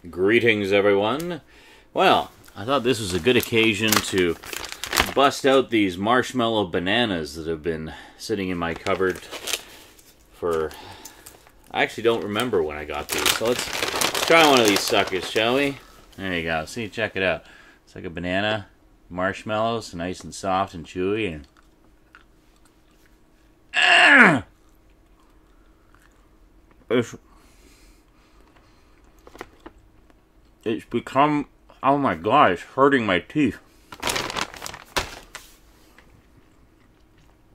Greetings, everyone. Well, I thought this was a good occasion to bust out these marshmallow bananas that have been sitting in my cupboard for... I actually don't remember when I got these, so let's try one of these suckers, shall we? There you go. See, check it out. It's like a banana, marshmallows, nice and soft and chewy, and... It's become, oh my god, it's hurting my teeth.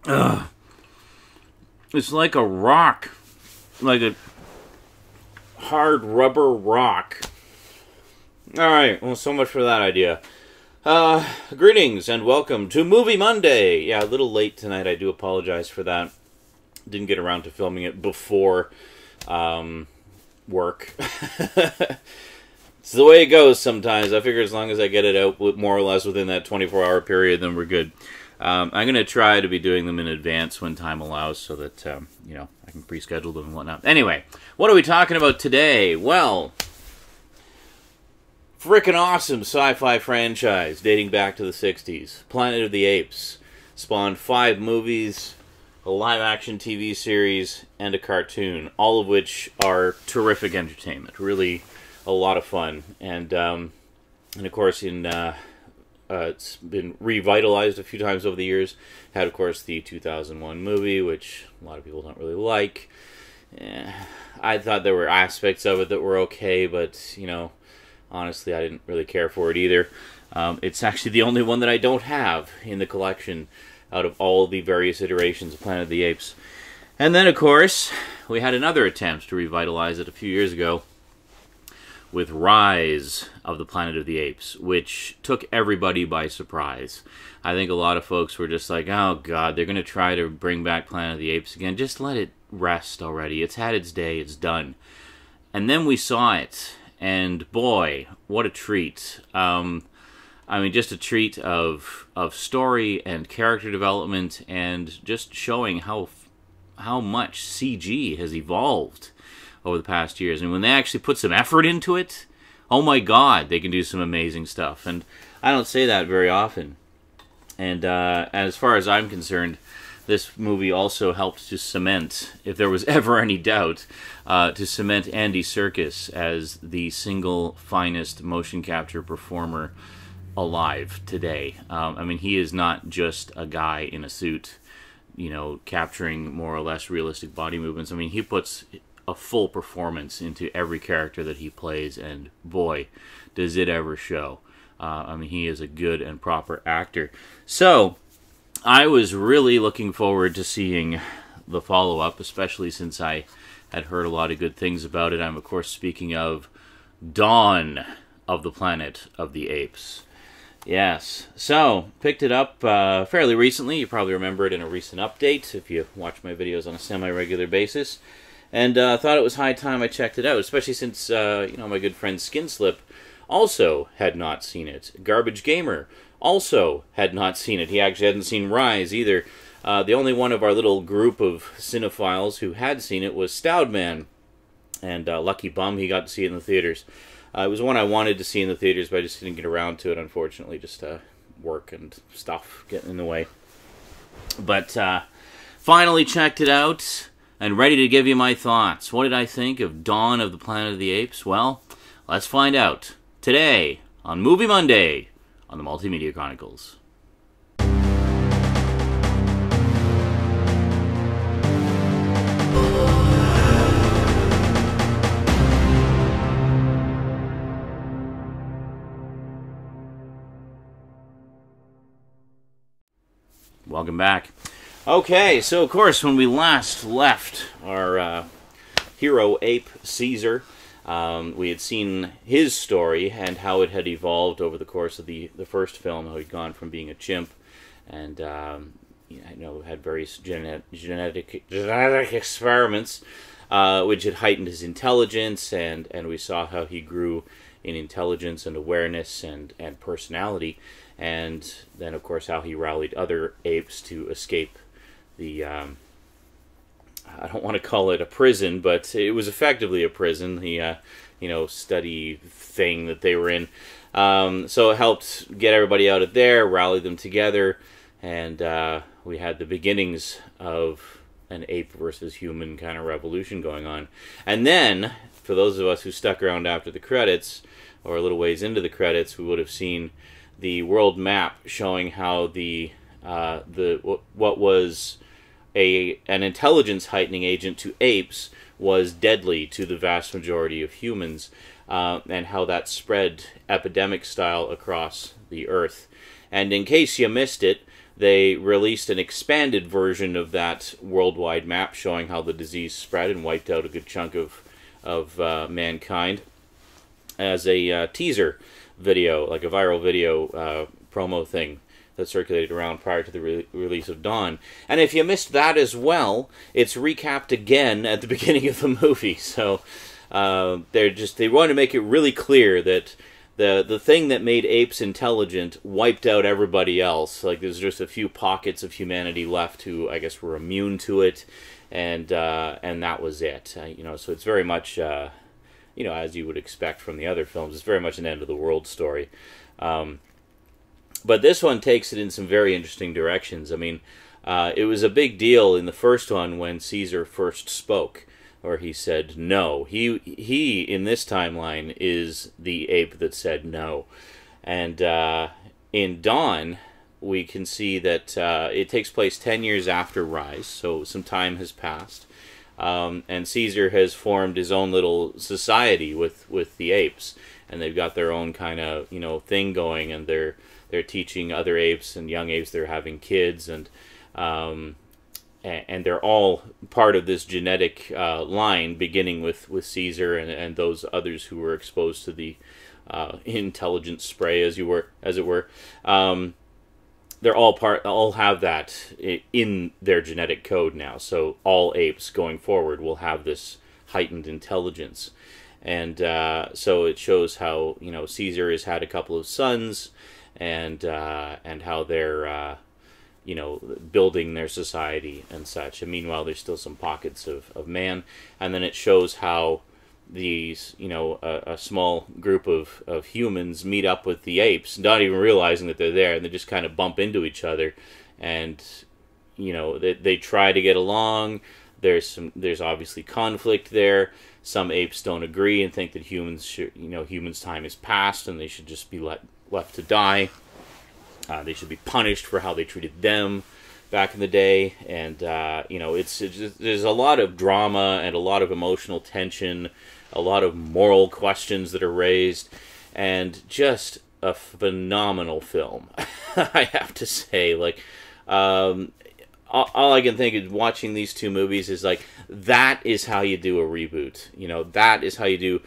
Ugh. It's like a rock, like a hard rubber rock. Alright, well, so much for that idea. Greetings and welcome to Movie Monday. Yeah, a little late tonight, I do apologize for that. Didn't get around to filming it before work. It's the way it goes sometimes. I figure as long as I get it out more or less within that 24-hour period, then we're good. I'm going to try to be doing them in advance when time allows so that, you know, I can pre-schedule them and whatnot. Anyway, what are we talking about today? Well, frickin' awesome sci-fi franchise dating back to the 60s. Planet of the Apes. Spawned 5 movies, a live-action TV series, and a cartoon, all of which are terrific entertainment. Really a lot of fun. And of course, it's been revitalized a few times over the years. Had, of course, the 2001 movie, which a lot of people don't really like. I thought there were aspects of it that were okay, but, you know, honestly, I didn't really care for it either. It's actually the only one that I don't have in the collection out of all the various iterations of Planet of the Apes. And then, of course, we had another attempt to revitalize it a few years ago with Rise of the Planet of the Apes, which took everybody by surprise. I think a lot of folks were just like, oh god, they're going to try to bring back Planet of the Apes again. Just let it rest already. It's had its day. It's done. And then we saw it, and boy, what a treat. I mean, just a treat of story and character development, and just showing how much CG has evolved over the past years. And when they actually put some effort into it, oh my god, they can do some amazing stuff. And I don't say that very often. And as far as I'm concerned, this movie also helped to cement, if there was ever any doubt, to cement Andy Serkis as the single finest motion capture performer alive today. I mean, he is not just a guy in a suit, you know, capturing more or less realistic body movements. I mean, he puts a full performance into every character that he plays, and boy, does it ever show. I mean, he is a good and proper actor. So, I was really looking forward to seeing the follow-up, especially since I had heard a lot of good things about it. I'm, of course, speaking of Dawn of the Planet of the Apes. Yes, so, picked it up fairly recently. You probably remember it in a recent update if you watch my videos on a semi-regular basis. And thought it was high time I checked it out, especially since, you know, my good friend Skinslip also had not seen it. Garbage Gamer also had not seen it. He actually hadn't seen Rise either. The only one of our little group of cinephiles who had seen it was Stoudman. And lucky bum, he got to see it in the theaters. It was one I wanted to see in the theaters, but I just didn't get around to it, unfortunately. Just work and stuff getting in the way. But finally checked it out, and ready to give you my thoughts. What did I think of Dawn of the Planet of the Apes? Well, let's find out today on Movie Monday on the Multimedia Chronicles. Welcome back. Okay, so of course, when we last left our hero ape, Caesar, we had seen his story and how it had evolved over the course of the first film, how he'd gone from being a chimp and, you know, had various genetic experiments, which had heightened his intelligence, and we saw how he grew in intelligence and awareness and personality, and then, of course, how he rallied other apes to escape the, I don't want to call it a prison, but it was effectively a prison. He study thing that they were in. So it helped get everybody out of there, rally them together, and we had the beginnings of an ape versus human kind of revolution going on. And then, for those of us who stuck around after the credits, or a little ways into the credits, we would have seen the world map showing how what was an intelligence heightening agent to apes was deadly to the vast majority of humans, and how that spread epidemic style across the earth. And in case you missed it, they released an expanded version of that worldwide map showing how the disease spread and wiped out a good chunk of mankind as a teaser video, like a viral video promo thing that circulated around prior to the release of Dawn. And if you missed that as well, it's recapped again at the beginning of the movie. So they want to make it really clear that the thing that made apes intelligent wiped out everybody else. Like, there's just a few pockets of humanity left who, I guess, were immune to it, and that was it. So it's very much, as you would expect from the other films, it's very much an end of the world story. But this one takes it in some very interesting directions. I mean, it was a big deal in the first one when Caesar first spoke, or he said no. He in this timeline is the ape that said no. And in Dawn, we can see that it takes place 10 years after Rise, so some time has passed. And Caesar has formed his own little society with the apes, and they've got their own kind of thing going, and they're teaching other apes and young apes. They're having kids, and they're all part of this genetic line, beginning with Caesar and those others who were exposed to the intelligence spray, as it were. They're all have that in their genetic code now. So all apes going forward will have this heightened intelligence, and so it shows how Caesar has had a couple of sons, and how they're building their society and such. And meanwhile, there's still some pockets of man, and then it shows how these a small group of humans meet up with the apes, not even realizing that they're there, and they just kind of bump into each other, and they try to get along. There's obviously conflict there. Some apes don't agree and think that humans' time is past and they should just be left to die. They should be punished for how they treated them back in the day, and there's a lot of drama and a lot of emotional tension, a lot of moral questions that are raised, and just a phenomenal film. I have to say, all I can think of watching these two movies is that is how you do a reboot. That is how you do,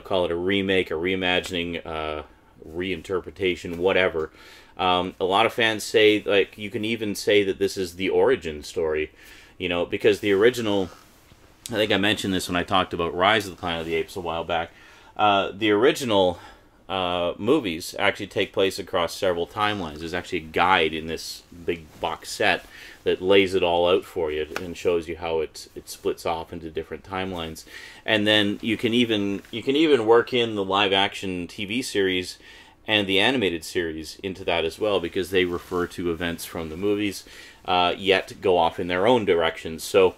call it a remake, a reimagining, reinterpretation, whatever. A lot of fans say, you can even say that this is the origin story, because the original, I think I mentioned this when I talked about Rise of the Planet of the Apes a while back, the original movies actually take place across several timelines. There's actually a guide in this big box set that lays it all out for you and shows you how it splits off into different timelines. And then you can even work in the live action TV series and the animated series into that as well, because they refer to events from the movies, yet go off in their own directions. So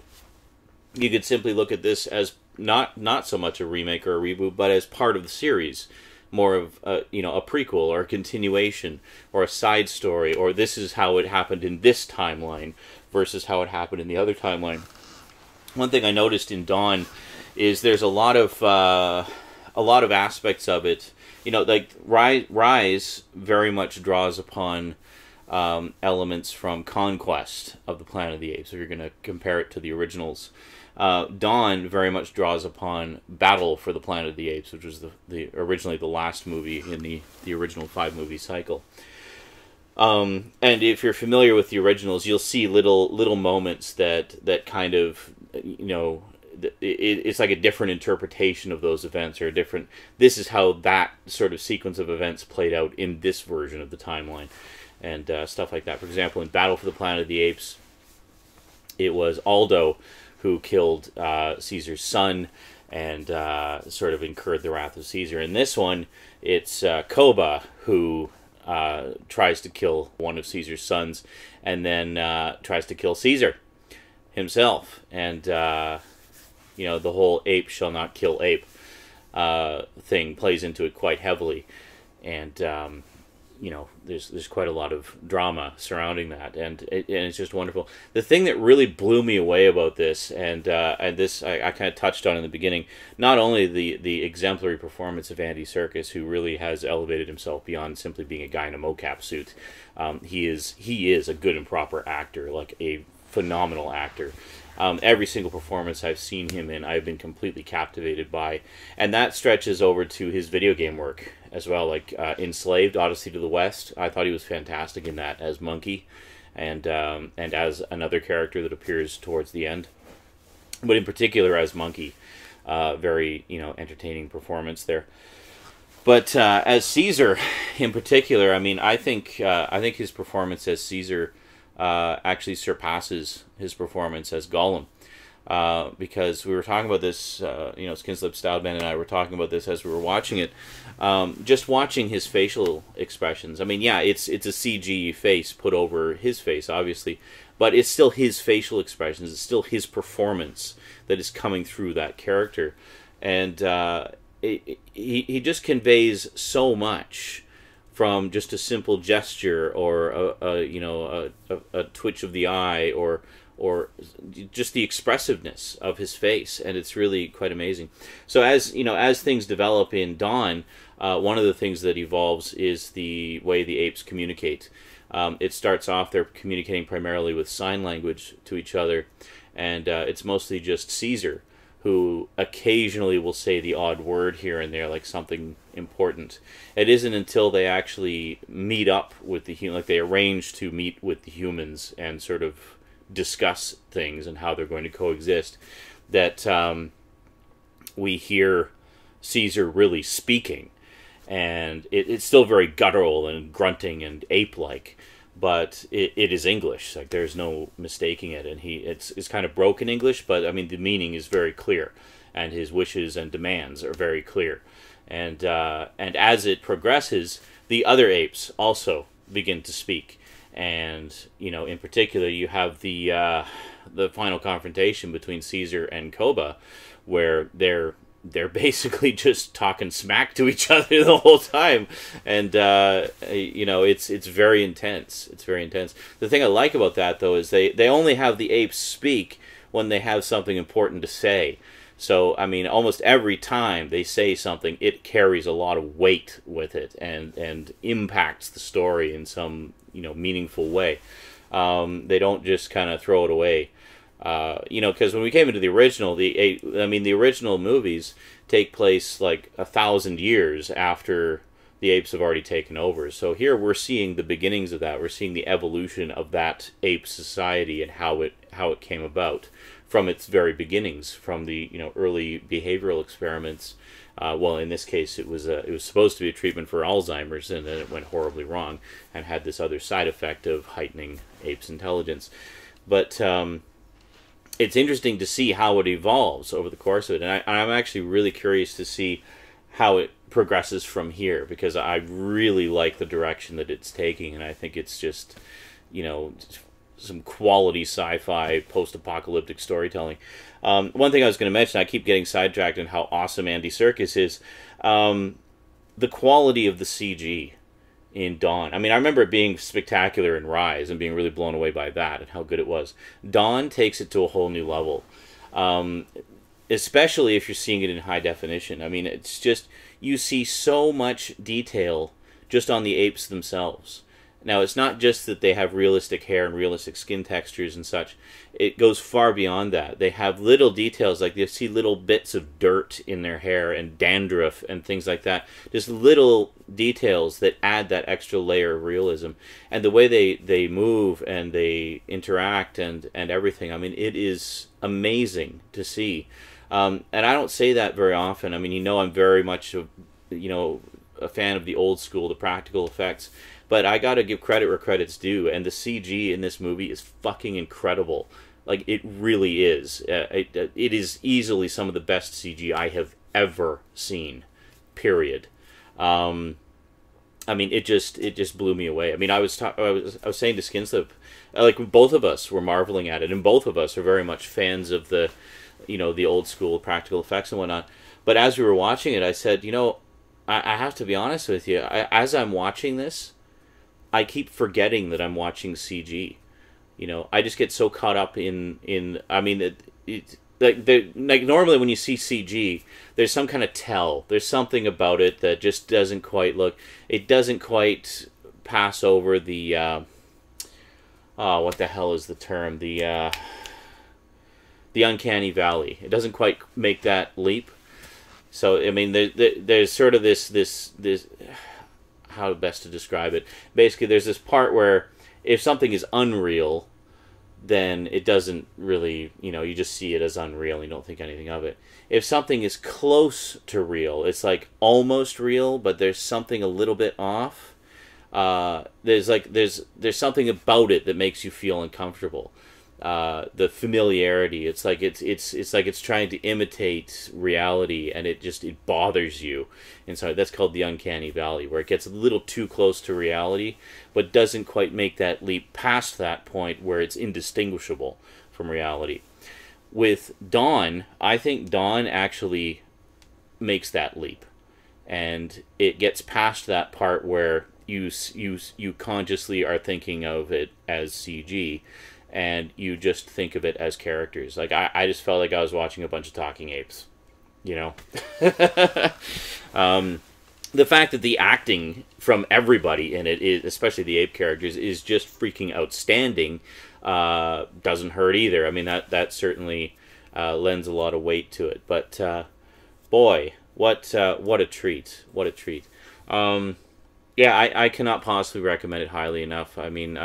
you could simply look at this as not so much a remake or a reboot, but as part of the series, more of a prequel or a continuation or a side story, or this is how it happened in this timeline versus how it happened in the other timeline. One thing I noticed in Dawn is there's a lot of aspects of it. Rise very much draws upon elements from Conquest of the Planet of the Apes, if you're going to compare it to the originals. Dawn very much draws upon Battle for the Planet of the Apes, which was originally the last movie in the original 5-movie cycle. And if you're familiar with the originals, you'll see little moments that kind of, it's like a different interpretation of those events, or a different, this is how that sort of sequence of events played out in this version of the timeline, and stuff like that. For example, in Battle for the Planet of the Apes, it was Aldo who killed Caesar's son, and sort of incurred the wrath of Caesar. In this one, it's Koba who tries to kill one of Caesar's sons, and then tries to kill Caesar himself. And you know, the whole ape shall not kill ape thing plays into it quite heavily, and you know, there's quite a lot of drama surrounding that, and it's just wonderful. The thing that really blew me away about this, and this I kind of touched on in the beginning, not only the exemplary performance of Andy Serkis, who really has elevated himself beyond simply being a guy in a mocap suit. He is a good and proper actor, like a phenomenal actor. Every single performance I've seen him in, I've been completely captivated by, and that stretches over to his video game work as well, like Enslaved, Odyssey to the West. I thought he was fantastic in that as Monkey, and as another character that appears towards the end, but in particular as Monkey. Very, you know, entertaining performance there. But as Caesar, in particular, I mean, I think his performance as Caesar actually surpasses his performance as Gollum, because we were talking about this, you know, Skinslip Styleband and I were talking about this as we were watching it, just watching his facial expressions. I mean, yeah, it's a CG face put over his face, obviously, but it's still his facial expressions, it's still his performance that is coming through that character, and he just conveys so much from just a simple gesture, or a twitch of the eye, or just the expressiveness of his face, and it's really quite amazing. So as you know, as things develop in Dawn, one of the things that evolves is the way the apes communicate. It starts off, they're communicating primarily with sign language to each other, and it's mostly just Caesar who occasionally will say the odd word here and there, like something important. It isn't until they actually meet up with the human, like they arrange to meet with the humans and sort of discuss things and how they're going to coexist, that we hear Caesar really speaking. And it's still very guttural and grunting and ape-like, but it is English. Like, there's no mistaking it, and it's kind of broken English, but I mean the meaning is very clear, and his wishes and demands are very clear, and as it progresses, the other apes also begin to speak, and you know, in particular, you have the final confrontation between Caesar and Koba, where they're basically just talking smack to each other the whole time, and you know, it's very intense. It's very intense. The thing I like about that, though, is they only have the apes speak when they have something important to say. So I mean, almost every time they say something, it carries a lot of weight with it, and impacts the story in some, you know, meaningful way. They don't just kind of throw it away. You know, because when we came into the original, the original movies take place like 1,000 years after the apes have already taken over. So here we're seeing the beginnings of that. We're seeing the evolution of that ape society and how it came about from its very beginnings, from the, you know, early behavioral experiments. Well, in this case, it was supposed to be a treatment for Alzheimer's, and then it went horribly wrong and had this other side effect of heightening apes' intelligence. But it's interesting to see how it evolves over the course of it, and I'm actually really curious to see how it progresses from here, because I really like the direction that it's taking, and I think it's just, you know, some quality sci-fi post-apocalyptic storytelling. One thing I was going to mention, I keep getting sidetracked on how awesome Andy Serkis is, the quality of the CG in Dawn. I mean, I remember it being spectacular in Rise and being really blown away by that and how good it was. Dawn takes it to a whole new level, especially if you're seeing it in high definition. I mean, it's just, you see so much detail just on the apes themselves. Now, it's not just that they have realistic hair and realistic skin textures and such. It goes far beyond that. They have little details, like you see little bits of dirt in their hair and dandruff and things like that. Just little details that add that extra layer of realism. And the way they move and they interact and everything, I mean, it is amazing to see. And I don't say that very often. I mean, you know, I'm very much, a fan of the old school, the practical effects. But I gotta give credit where credit's due, and the CG in this movie is fucking incredible. Like, it really is. It is easily some of the best CG I have ever seen. Period. I mean, it just blew me away. I mean, I was saying to Skinslip, like, both of us were marveling at it, and both of us are very much fans of the, the old school practical effects and whatnot. But as we were watching it, I said, I have to be honest with you. As I'm watching this, I keep forgetting that I'm watching CG. I just get so caught up in. I mean, like normally when you see CG, there's some kind of tell. There's something about it that just doesn't quite look. It doesn't quite pass over the. What the hell is the term? The uncanny valley. It doesn't quite make that leap. So I mean, there's sort of this. How best to describe it? Basically, there's this part where if something is unreal, then it doesn't really, you just see it as unreal and you don't think anything of it. If something is close to real, it's like almost real, but there's something a little bit off. There's something about it that makes you feel uncomfortable. The familiarity, it's like it's trying to imitate reality, and it bothers you. And so that's called the uncanny valley, where it gets a little too close to reality, but doesn't quite make that leap past that point where it's indistinguishable from reality. With Dawn, I think Dawn actually makes that leap, and it gets past that part where you consciously are thinking of it as CG, and you just think of it as characters. Like, I just felt like I was watching a bunch of talking apes, the fact that the acting from everybody in it, especially the ape characters, is just freaking outstanding, doesn't hurt either. I mean, that certainly lends a lot of weight to it. But boy, what a treat! What a treat! Yeah, I cannot possibly recommend it highly enough. I mean,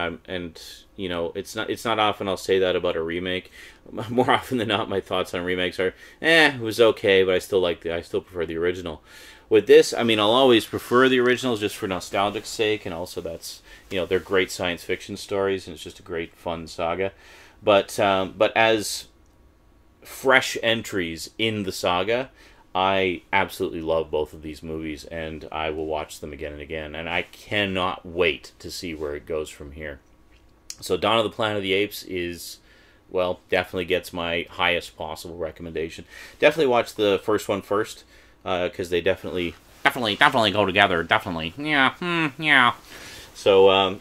it's not often I'll say that about a remake. More often than not, my thoughts on remakes are, it was okay, but I still prefer the original. With this, I mean, I'll always prefer the originals just for nostalgic's sake, and also that's, they're great science fiction stories, and it's just a great fun saga. But as fresh entries in the saga, I absolutely love both of these movies, and I will watch them again and again, and I cannot wait to see where it goes from here. So Dawn of the Planet of the Apes is, well, definitely gets my highest possible recommendation. Definitely watch the first one first, because they definitely go together, definitely. Yeah. So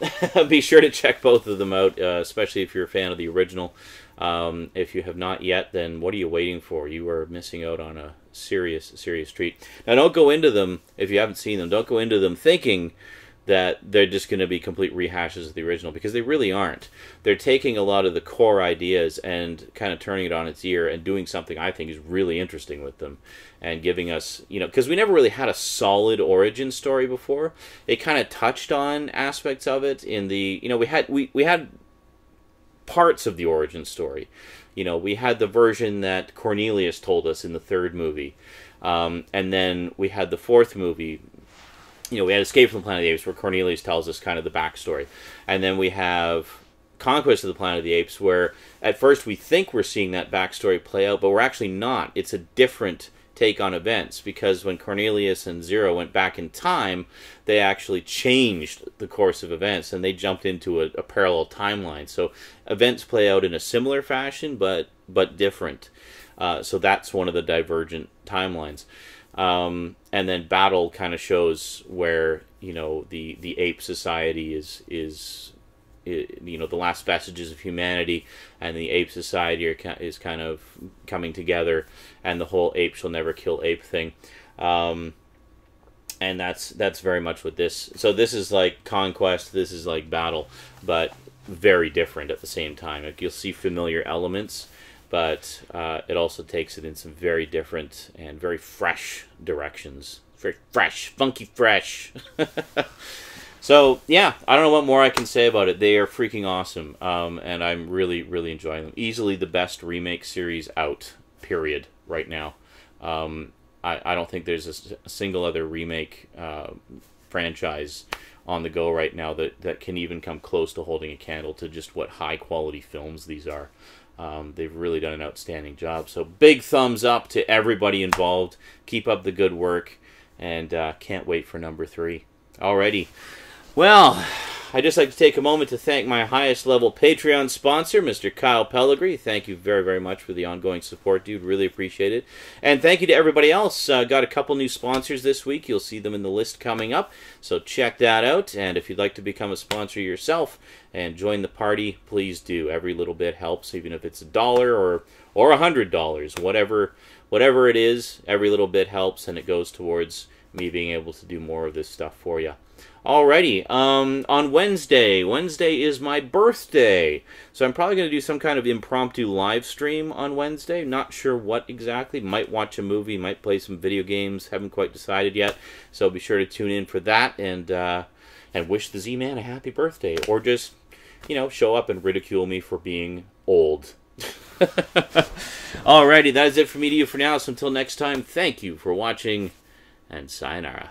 be sure to check both of them out, especially if you're a fan of the original. If you have not yet, then what are you waiting for? You are missing out on a serious treat. Now, don't go into them, if you haven't seen them, don't go into them thinking that they're just going to be complete rehashes of the original, because they really aren't. They're taking a lot of the core ideas and kind of turning it on its ear and doing something I think is really interesting with them, and giving us, because we never really had a solid origin story before. They kind of touched on aspects of it in the, we had parts of the origin story. We had the version that Cornelius told us in the third movie, and then we had the fourth movie. We had Escape from the Planet of the Apes, where Cornelius tells us kind of the backstory, and then we have Conquest of the Planet of the Apes, where at first we think we're seeing that backstory play out, but we're actually not. It's a different take on events, because when Cornelius and Zero went back in time, they actually changed the course of events, and they jumped into a parallel timeline. So events play out in a similar fashion, but different. So that's one of the divergent timelines. And then Battle kind of shows where, the ape society is the last vestiges of humanity, and the ape society is kind of coming together, and the whole ape shall never kill ape thing. And that's very much what this. So this is like Conquest, this is like Battle, but very different at the same time. Like, you'll see familiar elements, but it also takes it in some very different and very fresh directions. Very fresh, funky fresh. So, yeah, I don't know what more I can say about it. They are freaking awesome, and I'm really, really enjoying them. Easily the best remake series out, period, right now. I don't think there's a single other remake franchise on the go right now that can even come close to holding a candle to just what high-quality films these are. They've really done an outstanding job. So big thumbs up to everybody involved. Keep up the good work, and can't wait for number 3. Alrighty. Well, I'd just like to take a moment to thank my highest level Patreon sponsor, Mr. Kyle Pellegrini. Thank you very, very much for the ongoing support, dude. Really appreciate it. And thank you to everybody else. Got a couple new sponsors this week. You'll see them in the list coming up. So check that out. And if you'd like to become a sponsor yourself and join the party, please do. Every little bit helps, even if it's $1 or $100. Whatever it is, every little bit helps, and it goes towards me being able to do more of this stuff for you. Alrighty, on Wednesday is my birthday, so I'm probably going to do some kind of impromptu live stream on Wednesday. Not sure what exactly. Might watch a movie, might play some video games. Haven't quite decided yet, so be sure to tune in for that and wish the Z-Man a happy birthday, or just, you know, show up and ridicule me for being old. Alrighty, that is it for me to you for now. So until next time, thank you for watching, and sayonara.